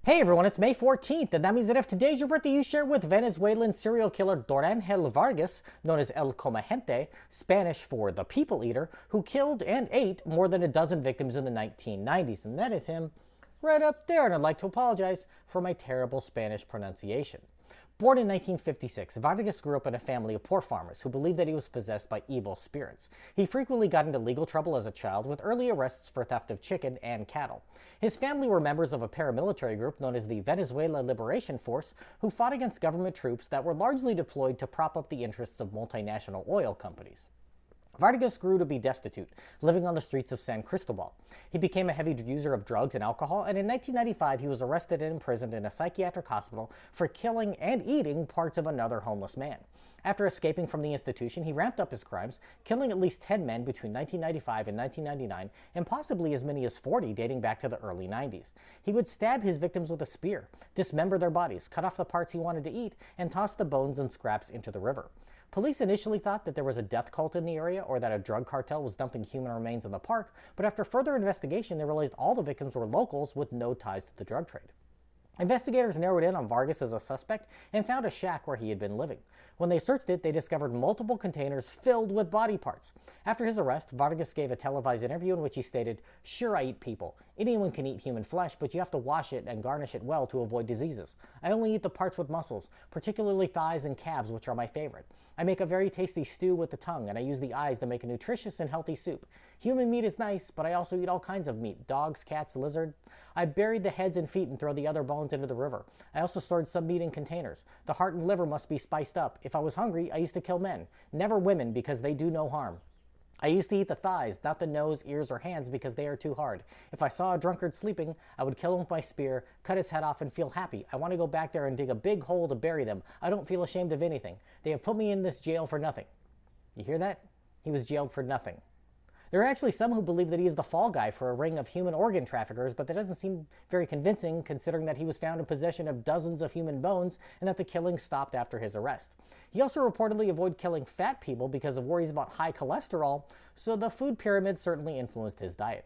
Hey everyone, it's May 14th, and that means that if today's your birthday, you share it with Venezuelan serial killer Dorángel Vargas, known as El Comagente, Spanish for the People Eater, who killed and ate more than a dozen victims in the 1990s. And that is him right up there, and I'd like to apologize for my terrible Spanish pronunciation. Born in 1956, Vargas grew up in a family of poor farmers who believed that he was possessed by evil spirits. He frequently got into legal trouble as a child, with early arrests for theft of chicken and cattle. His family were members of a paramilitary group known as the Venezuela Liberation Force, who fought against government troops that were largely deployed to prop up the interests of multinational oil companies. Vargas grew to be destitute, living on the streets of San Cristobal. He became a heavy user of drugs and alcohol, and in 1995 he was arrested and imprisoned in a psychiatric hospital for killing and eating parts of another homeless man. After escaping from the institution, he ramped up his crimes, killing at least 10 men between 1995 and 1999, and possibly as many as 40 dating back to the early 90s. He would stab his victims with a spear, dismember their bodies, cut off the parts he wanted to eat, and toss the bones and scraps into the river. Police initially thought that there was a death cult in the area or that a drug cartel was dumping human remains in the park, but after further investigation, they realized all the victims were locals with no ties to the drug trade. Investigators narrowed in on Vargas as a suspect and found a shack where he had been living. When they searched it, they discovered multiple containers filled with body parts. After his arrest, Vargas gave a televised interview in which he stated, "Sure, I eat people. Anyone can eat human flesh, but you have to wash it and garnish it well to avoid diseases. I only eat the parts with muscles, particularly thighs and calves, which are my favorite. I make a very tasty stew with the tongue, and I use the eyes to make a nutritious and healthy soup. Human meat is nice, but I also eat all kinds of meat, dogs, cats, lizards. I buried the heads and feet and throw the other bones into the river. I also stored some meat in containers. The heart and liver must be spiced up. If I was hungry, I used to kill men, never women, because they do no harm. I used to eat the thighs, not the nose, ears, or hands, because they are too hard. If I saw a drunkard sleeping, I would kill him with my spear, cut his head off, and feel happy. I want to go back there and dig a big hole to bury them. I don't feel ashamed of anything. They have put me in this jail for nothing." You hear that? He was jailed for nothing. There are actually some who believe that he is the fall guy for a ring of human organ traffickers, but that doesn't seem very convincing considering that he was found in possession of dozens of human bones and that the killing stopped after his arrest. He also reportedly avoided killing fat people because of worries about high cholesterol, so the food pyramid certainly influenced his diet.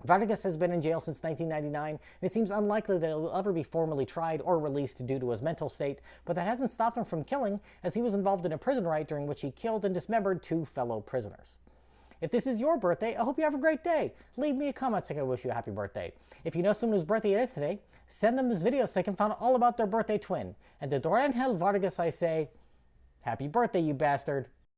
Vargas has been in jail since 1999, and it seems unlikely that he will ever be formally tried or released due to his mental state, but that hasn't stopped him from killing, as he was involved in a prison riot during which he killed and dismembered 2 fellow prisoners. If this is your birthday, I hope you have a great day. Leave me a comment saying I wish you a happy birthday. If you know someone whose birthday it is today, send them this video so they can find out all about their birthday twin. And to Dorángel Vargas I say, happy birthday, you bastard.